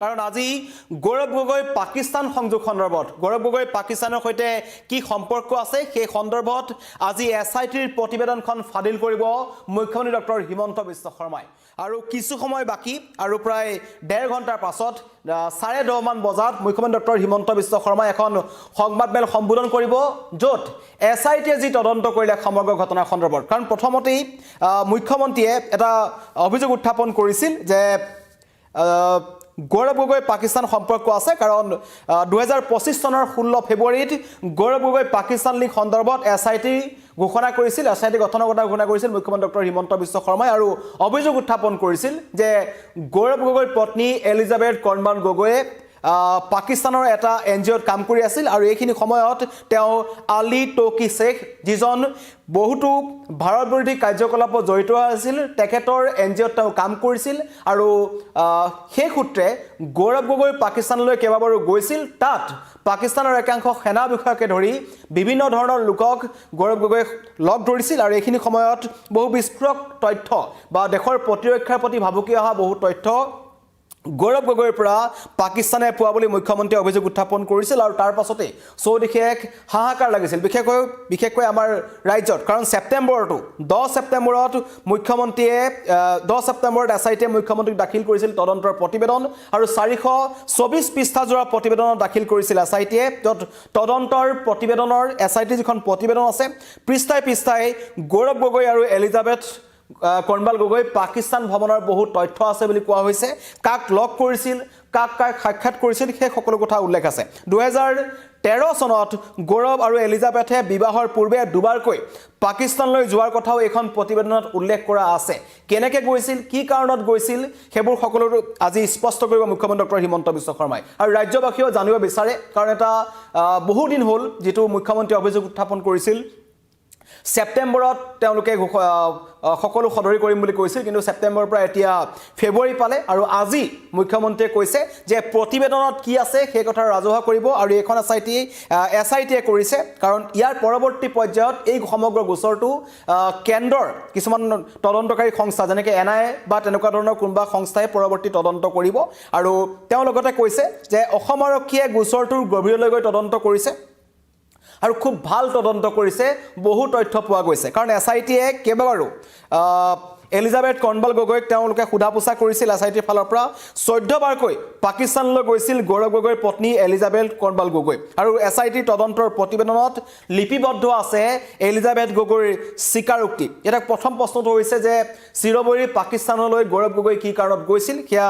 কাৰণ আজি গৌৰৱ গগৈ পাকিস্তান সংযোগ সন্দৰ্ভত গৌৰৱ গগৈ পাকিস্তানৰ সৈতে কি সম্পৰ্ক আছে সেই সন্দৰ্ভত আজি এছআইটিৰ প্ৰতিবেদনখন ফাদিল কৰিব মুখ্যমন্ত্ৰী ডক্টৰ হিমন্ত বিশ্ব শৰ্মাই আৰু কিছু সময় বাকি আৰু প্ৰায় 1.5 ঘণ্টাৰ পাছত 10:30 মান বজাত মুখ্যমন্ত্ৰী ডক্টৰ হিমন্ত বিশ্ব শৰ্মাই এখন সংবাদমেল সম্বোধন কৰিব য'ত এছআইটিয়ে যি তদন্ত কৰিলে সমগ্ৰ ঘটনাৰ সন্দৰ্ভত কাৰণ প্ৰথমতেই মুখ্যমন্ত্ৰীয়ে এটা অভিযোগ উত্থাপন কৰিছিল যে গৌৰৱ গগৈ পাকিস্তান সম্পৰ্ক আছে কাৰণ 2025 চনৰ 16 ফেব্ৰুৱাৰীত গৌৰৱ গগৈ পাকিস্তান লিংক সন্দৰ্ভত এছআইটি ঘোষণা কৰিছিল এছআইটি গঠনৰ কথা ঘোষণা কৰিছিল মুখ্যমন্ত্ৰী ডক্টৰ হিমন্ত বিশ্ব শৰ্মাই আৰু অভিযোগ উত্থাপন কৰিছিল যে গৌৰৱ গগৈৰ পত্নী এলিজাবেথ কৰ্ণবাল গগৈয়ে পাকিস্তানৰ এটা এনজিঅ'ত কাম কৰি আছিল আৰু এইখিনি সময়ত তেওঁ আলী টকি শেখ যিজন বহুতো ভাৰত বিৰোধী কাৰ্যকলাপত জড়িত আছিল তেখেতৰ এনজিঅ'ত তেওঁ কাম কৰিছিল আৰু সেই সূত্ৰে গৌৰৱ গগৈ পাকিস্তানলৈ কেইবাবাৰো গৈছিল তাত পাকিস্তানৰ একাংশ সেনা বিষয়াকে ধৰি বিভিন্ন ধৰণৰ লোকক গৌৰৱ গগৈ লগ ধৰিছিল আৰু এইখিনি সময়ত বহু বিস্ফোৰক তথ্য বা দেশৰ প্ৰতিৰক্ষাৰ প্ৰতি ভাবুকি অহা বহু তথ্য গৌৰৱ গগৈৰ পৰা পাকিস্তানে পোৱা বুলি মুখ্যমন্ত্ৰীয়ে অভিযোগ উত্থাপন কৰিছিল আৰু তাৰ পাছতে চৌদিশে এক হাহাকাৰ লাগিছিল বিশেষকৈ আমাৰ ৰাজ্যত কাৰণ ছেপ্টেম্বৰটো 10 ছেপ্টেম্বৰত মুখ্যমন্ত্ৰীয়ে 10 ছেপ্টেম্বৰত এছআইটিয়ে মুখ্যমন্ত্ৰীক দাখিল কৰিছিল তদন্তৰ প্ৰতিবেদন আৰু 424 পৃষ্ঠাজোৰা প্ৰতিবেদনত দাখিল কৰিছিল এছআইটিয়ে য'ত তদন্তৰ প্ৰতিবেদনৰ এছআইটি যিখন প্ৰতিবেদন আছে পৃষ্ঠাই পৃষ্ঠাই গৌৰৱ গগৈ আৰু এলিজাবেথ কৰ্ণবাল গগৈ পাকিস্তান ভ্ৰমণৰ বহু তথ্য আছে বুলি কোৱা হৈছে কাক লগ কৰিছিল কাক সাক্ষাৎ কৰিছিল সেই সকলো কথা উল্লেখ আছে 2013 চনত গৌৰৱ আৰু এলিজাবেথে বিবাহৰ পূৰ্বে দুবাৰকৈ পাকিস্তানলৈ যোৱাৰ কথাও এখন প্ৰতিবেদনত উল্লেখ কৰা আছে কেনেকৈ গৈছিল কি কাৰণত গৈছিল সেইবোৰ সকলো আজি স্পষ্ট কৰিব মুখ্যমন্ত্ৰী ডক্টৰ হিমন্ত বিশ্ব শৰ্মাই আৰু ৰাজ্যবাসীও জানিব বিচাৰে কাৰণ এটা বহু দিন হ'ল যেটো মুখ্যমন্ত্ৰী অভিযোগ উত্থাপন কৰিছিল ছেপ্টেম্বৰত তেওঁলোকে সকলো সদৰি কৰিম বুলি কৈছিল কিন্তু ছেপ্টেম্বৰৰ পৰা এতিয়া ফেব্ৰুৱাৰী পালে আৰু আজি মুখ্যমন্ত্ৰীয়ে কৈছে যে প্ৰতিবেদনত কি আছে সেই কথা ৰাজহুৱা কৰিব আৰু এখন এছআইটিয়ে কৰিছে কাৰণ ইয়াৰ পৰৱৰ্তী পৰ্যায়ত এই সমগ্ৰ গোচৰটো কেন্দ্ৰৰ কিছুমান তদন্তকাৰী সংস্থা যেনেকৈ এনআইএ বা তেনেকুৱা ধৰণৰ কোনোবা সংস্থাই পৰৱৰ্তী তদন্ত কৰিব আৰু তেওঁ লগতে কৈছে যে অসম আৰক্ষীয়ে গোচৰটোৰ গভীৰলৈ গৈ তদন্ত কৰিছে আৰু খুব ভাল তদন্ত কৰিছে বহু তথ্য পোৱা গৈছে কাৰণ এছআইটিয়ে কেইবাবাৰো এলিজাবেথ কৰ্ণবাল গগৈক তেওঁলোকে সোধা পোছা কৰিছিল এছআইটিৰ ফালৰ পৰা 14 বাৰকৈ পাকিস্তানলৈ গৈছিল গৌৰৱ গগৈৰ পত্নী এলিজাবেথ কৰ্ণবাল গগৈ আৰু এছআইটিৰ তদন্তৰ প্ৰতিবেদনত লিপিবদ্ধ আছে এলিজাবেথ গগৈৰ স্বীকাৰোক্তি এটা প্ৰথম প্ৰশ্নটো হৈছে যে চিৰবৈৰী পাকিস্তানলৈ গৌৰৱ গগৈ কি কাৰণত গৈছিল সেয়া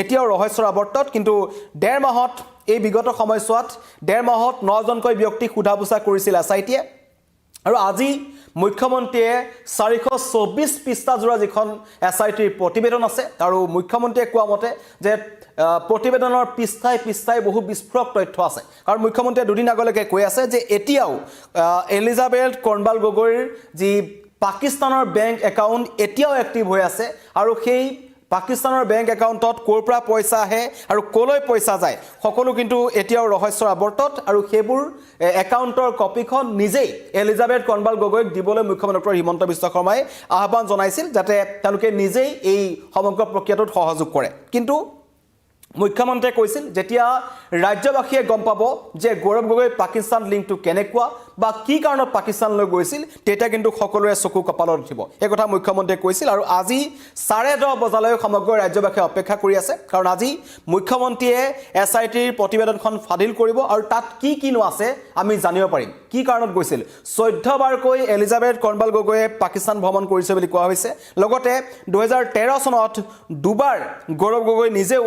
এতিয়াও ৰহস্যৰ আৱৰ্তত কিন্তু 1.5 মাহত এই বিগত সময়ছোৱাত 1.5 মাহত 9 জনকৈ ব্যক্তি সোধা পোছা কৰিছিল এছআইটিয়ে আৰু আজি মুখ্যমন্ত্ৰীয়ে 424 পৃষ্ঠাজোৰা যিখন এছআইটিৰ প্ৰতিবেদন আছে আৰু মুখ্যমন্ত্ৰীয়ে কোৱা মতে যে প্ৰতিবেদনৰ পৃষ্ঠাই বহু বিস্ফোৰক তথ্য আছে কাৰণ মুখ্যমন্ত্ৰীয়ে দুদিন আগলৈকে কৈ আছে যে এতিয়াও এলিজাবেথ কৰ্ণবাল গগৈৰ যি পাকিস্তানৰ বেংক একাউণ্ট এতিয়াও এক্টিভ হৈ আছে আৰু সেই পাকিস্তানৰ বেংক একাউণ্টত ক'ৰ পৰা পইচা আহে আৰু ক'লৈ পইচা যায় সকলো কিন্তু এতিয়াও ৰহস্যৰ আৱৰ্তত আৰু সেইবোৰ একাউণ্টৰ কপিখন নিজেই এলিজাবেথ কৰ্ণবাল গগৈক দিবলৈ মুখ্যমন্ত্ৰী ডক্টৰ হিমন্ত বিশ্ব শৰ্মাই আহ্বান জনাইছিল যাতে তেওঁলোকে নিজেই এই সমগ্ৰ প্ৰক্ৰিয়াটোত সহযোগ কৰে কিন্তু মুখ্যমন্ত্ৰীয়ে কৈছিল যেতিয়া ৰাজ্যবাসীয়ে গম পাব যে গৌৰৱ গগৈ পাকিস্তান লিংকটো কেনেকুৱা বা কি কাৰণত পাকিস্তানলৈ গৈছিল তেতিয়া কিন্তু সকলোৰে চকু কপালত উঠিব এই কথা মুখ্যমন্ত্ৰীয়ে কৈছিল আৰু আজি 10:30 বজালৈ সমগ্ৰ ৰাজ্যবাসীয়ে অপেক্ষা কৰি আছে কাৰণ আজি মুখ্যমন্ত্ৰীয়ে এছআইটিৰ প্ৰতিবেদনখন ফাদিল কৰিব আৰু তাত কিনো আছে আমি জানিব পাৰিম কি কাৰণত গৈছিল 14 বাৰকৈ এলিজাবেথ কৰ্ণবাল গগৈয়ে পাকিস্তান ভ্ৰমণ কৰিছে বুলি কোৱা হৈছে লগতে 2013 চনত দুবাৰ গৌৰৱ গগৈ নিজেও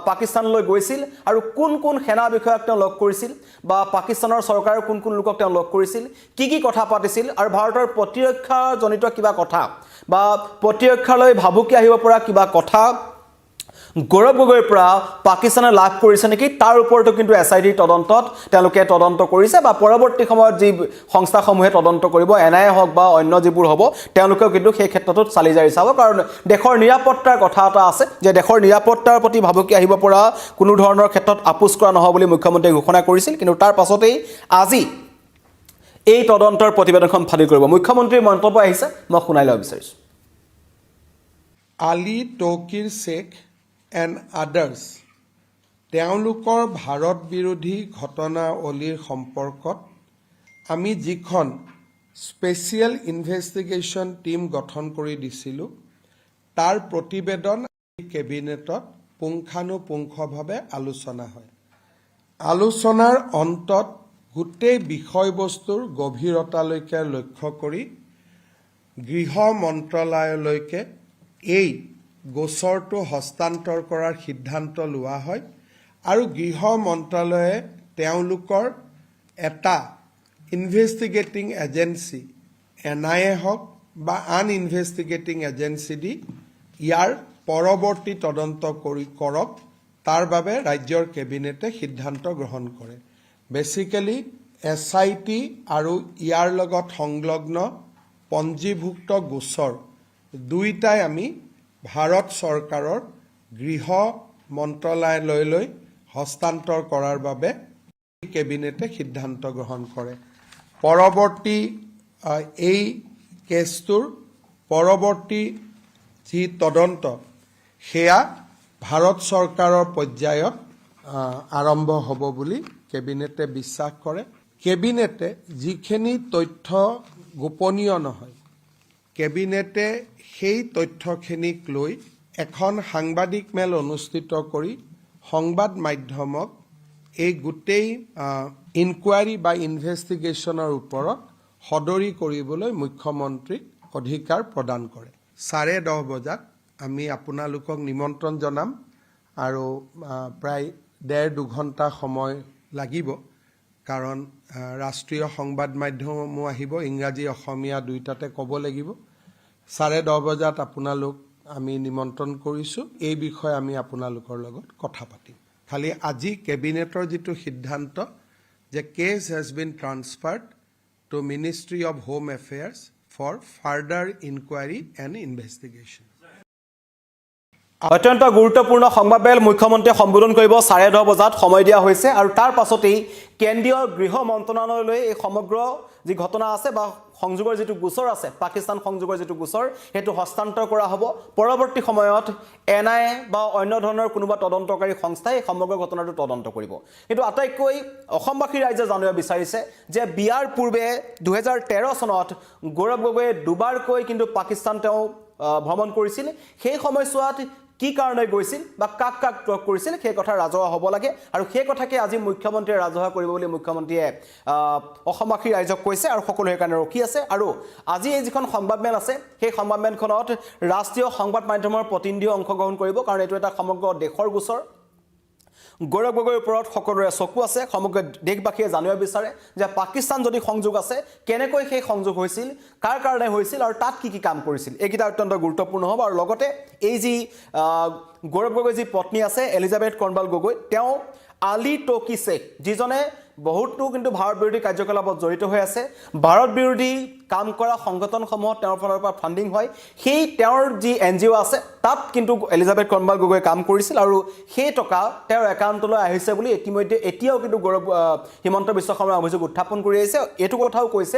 পাকিস্তানলৈ গৈছিল আৰু কোন সেনা বিষয়াক তেওঁ লগ কৰিছিল বা পাকিস্তানৰ চৰকাৰৰ কোন লোকক তেওঁ লগ কৰিছিল কি কথা পাতিছিল আৰু ভাৰতৰ প্ৰতিৰক্ষাজনিত কিবা কথা বা প্ৰতিৰক্ষালৈ ভাবুকি আহিব পৰা কিবা কথা গৌৰৱ গগৈৰ পৰা পাকিস্তানে লাভ কৰিছে নেকি তাৰ ওপৰতো কিন্তু এছআইটিৰ তদন্তত তেওঁলোকে তদন্ত কৰিছে বা পৰৱৰ্তী সময়ত যি সংস্থাসমূহে তদন্ত কৰিব এনআইএ হওক বা অন্য যিবোৰ হ'ব তেওঁলোকেও কিন্তু সেই ক্ষেত্ৰটোত চালি জাৰি চাব কাৰণ দেশৰ নিৰাপত্তাৰ কথা এটা আছে যে দেশৰ নিৰাপত্তাৰ প্ৰতি ভাবুকি আহিব পৰা কোনো ধৰণৰ ক্ষেত্ৰত আপোচ কৰা নহ'ব বুলি মুখ্যমন্ত্ৰীয়ে ঘোষণা কৰিছিল কিন্তু তাৰ পাছতেই আজি এই তদন্তৰ প্ৰতিবেদনখন ফাদিল কৰিব মুখ্যমন্ত্ৰীৰ মন্তব্য আহিছে মই শুনাই ল'ব বিচাৰিছোঁ আলী টকিৰ শেখ and others তেওঁলোকৰ ভাৰত বিৰোধী ঘটনাৱলীৰ সম্পৰ্কত আমি যিখন স্পেচিয়েল ইনভেষ্টিগেশ্যন টিম গঠন কৰি দিছিলোঁ তাৰ প্ৰতিবেদন কেবিনেটত পুংখানুপুংখভাৱে আলোচনা হয় আলোচনাৰ অন্তত গোটেই বিষয়বস্তুৰ গভীৰতালৈকে লক্ষ্য কৰি গৃহ মন্ত্ৰালয়লৈকে এই গোচৰটো হস্তান্তৰ কৰাৰ সিদ্ধান্ত লোৱা হয় আৰু গৃহ মন্ত্ৰালয়ে তেওঁলোকৰ এটা ইনভেষ্টিগেটিং এজেন্সি NIA হওক বা আন ইনভেষ্টিগেটিং এজেন্সি দি ইয়াৰ পৰৱৰ্তী তদন্ত কৰক তাৰ বাবে ৰাজ্যৰ কেবিনেটে সিদ্ধান্ত গ্ৰহণ কৰে বেসিক্যালি SIT আৰু ইয়াৰ লগত সংলগ্ন পঞ্জীভুক্ত গোচৰ দুইটাই আমি ভাৰত চৰকাৰৰ গৃহ মন্ত্ৰালয়লৈ হস্তান্তৰ কৰাৰ বাবে কেবিনেটে সিদ্ধান্ত গ্ৰহণ কৰে পৰৱৰ্তী এই কেছটোৰ পৰৱৰ্তী যি তদন্ত সেয়া ভাৰত চৰকাৰৰ পৰ্যায়ত আৰম্ভ হ'ব বুলি কেবিনেটে বিশ্বাস কৰে কেবিনেটে যিখিনি তথ্য গোপনীয় নহয় কেবিনেটে সেই তথ্যখিনিক লৈ এখন সাংবাদিক মেল অনুষ্ঠিত কৰি সংবাদ মাধ্যমক এই গোটেই ইনকুৱাৰী বা ইনভেষ্টিগেশ্যনৰ ওপৰত সদৰি কৰিবলৈ মুখ্যমন্ত্ৰীক অধিকাৰ প্ৰদান কৰে 10:30 বজাত আমি আপোনালোকক নিমন্ত্ৰণ জনাম আৰু প্ৰায় 1.5-2 ঘণ্টা সময় লাগিব কাৰণ ৰাষ্ট্ৰীয় সংবাদ মাধ্যমো আহিব ইংৰাজী অসমীয়া দুইটাতে ক'ব লাগিব 10:30 বজাত আপোনালোক আমি নিমন্ত্ৰণ কৰিছোঁ এই বিষয়ে আমি আপোনালোকৰ লগত কথা পাতিম খালি আজি কেবিনেটৰ যেটো সিদ্ধান্ত যে cash has been transferred to Ministry of Home Affairs for further inquiry and investigation অত্যন্ত গুৰুত্বপূৰ্ণ সংবাদমেল মুখ্যমন্ত্ৰীয়ে সম্বোধন কৰিব 10:30 বজাত সময় দিয়া হৈছে আৰু তাৰ পাছতেই কেন্দ্ৰীয় গৃহ মন্ত্ৰালয়লৈ এই সমগ্ৰ যি ঘটনা আছে বা সংযোগৰ যেটো গোচৰ আছে পাকিস্তান সংযোগৰ যেটো গোচৰ হেতু হস্তান্তৰ কৰা হ'ব পৰৱৰ্তী সময়ত NIA বা অন্য ধৰণৰ কোনোবা তদন্তকাৰী সংস্থাই সমগ্ৰ ঘটনাটো তদন্ত কৰিব কিন্তু আটাইকৈ অসমবাসী ৰাইজে জানিব বিচাৰিছে যে বিয়াৰ পূৰ্বে 2013 চনত গৌৰৱ গগৈয়ে দুবাৰকৈ কিন্তু পাকিস্তান তেওঁ ভ্ৰমণ কৰিছিল সেই সময়ছোৱাত কি কাৰণে গৈছিল বা কাক কাক টক কৰিছিল সেই কথা ৰাজহুৱা হ'ব লাগে আৰু সেই কথাকে আজি মুখ্যমন্ত্ৰীয়ে ৰাজহুৱা কৰিব বুলি মুখ্যমন্ত্ৰীয়ে অসমবাসী ৰাইজক কৈছে আৰু সকলোৱে কাৰণে ৰখি আছে আৰু আজি এই যিখন সংবাদমেল আছে সেই সংবাদমেলখনত ৰাষ্ট্ৰীয় সংবাদ মাধ্যমৰ প্ৰতিনিধি অংশগ্ৰহণ কৰিব কাৰণ এইটো এটা সমগ্ৰ দেশৰ গোচৰ গৌৰৱ গগৈৰ ওপৰত সকলোৰে চকু আছে সমগ্ৰ দেশবাসীয়ে জানিব বিচাৰে যে পাকিস্তান যদি সংযোগ আছে কেনেকৈ সেই সংযোগ হৈছিল কাৰ কাৰণে হৈছিল আৰু তাত কি কি কাম কৰিছিল এইকেইটা অত্যন্ত গুৰুত্বপূৰ্ণ হ'ব আৰু লগতে এই যি গৌৰৱ গগৈ যি পত্নী আছে এলিজাবেথ কৰ্ণৱাল গগৈ তেওঁ আলী টকি শেখ যিজনে বহুতো কিন্তু ভাৰত বিৰোধী কাৰ্যকলাপত জড়িত হৈ আছে ভাৰত বিৰোধী কাম কৰা সংগঠনসমূহ তেওঁৰ ফালৰ পৰা ফান্ডিং হয় সেই তেওঁৰ যি NGO আছে তাত কিন্তু এলিজাবেথ কৰ্ণৱাল গগৈ কাম কৰিছিল আৰু সেই টকা তেওঁৰ একাউণ্টলৈ আহিছে বুলি ইতিমধ্যে এতিয়াও কিন্তু গৌৰৱ হিমন্ত বিশ্ব শৰ্মাই অভিযোগ উত্থাপন কৰি আহিছে এইটো কথাও কৈছে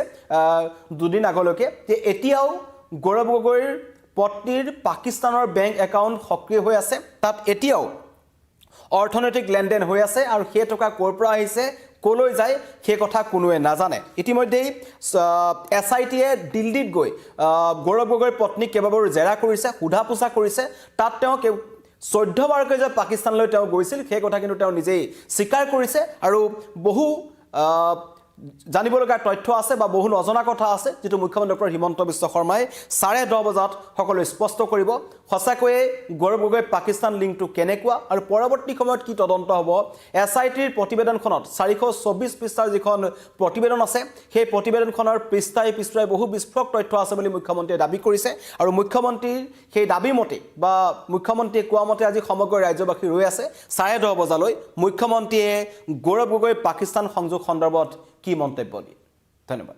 দুদিন আগলৈকে যে এতিয়াও গৌৰৱ গগৈৰ পত্নীৰ পাকিস্তানৰ বেংক একাউণ্ট সক্ৰিয় হৈ আছে তাত এতিয়াও অৰ্থনৈতিক লেনদেন হৈ আছে আৰু সেই টকা ক'ৰ পৰা আহিছে কলৈ যায় সেই কথা কোনোৱে নাজানে ইতিমধ্যে SITয়ে দিল্লীত গৈ গৌৰৱ গগৈৰ পত্নীক কেইবাবাৰো জেৰা কৰিছে সুধা পোছা কৰিছে তাত তেওঁ 14 বাৰকৈ যে পাকিস্তানলৈ তেওঁ গৈছিল সেই কথা কিন্তু তেওঁ নিজেই স্বীকাৰ কৰিছে আৰু বহু জানিবলগা তথ্য আছে বা বহু নজনা কথা আছে যেটো মুখ্যমন্ত্ৰী ডক্টৰ হিমন্ত বিশ্ব শৰ্মাই 10:30 বজাত সকলো স্পষ্ট কৰিব সঁচাকৈয়ে গৌৰৱ গগৈ পাকিস্তান লিংকটো কেনেকুৱা আৰু পৰৱৰ্তী সময়ত কি তদন্ত হ'ব SITৰ প্ৰতিবেদনখনত 424 পৃষ্ঠাৰ যিখন প্ৰতিবেদন আছে সেই প্ৰতিবেদনখনৰ পৃষ্ঠাই বহু বিস্ফোৰক তথ্য আছে বুলি মুখ্যমন্ত্ৰীয়ে দাবী কৰিছে আৰু মুখ্যমন্ত্ৰীৰ সেই দাবী মতে বা মুখ্যমন্ত্ৰীয়ে কোৱা মতে আজি সমগ্ৰ ৰাজ্যবাসী ৰৈ আছে 10:30 বজালৈ মুখ্যমন্ত্ৰীয়ে গৌৰৱ গগৈ পাকিস্তান সংযোগ সন্দৰ্ভত কি মন্তব্য দিয়ে ধন্যবাদ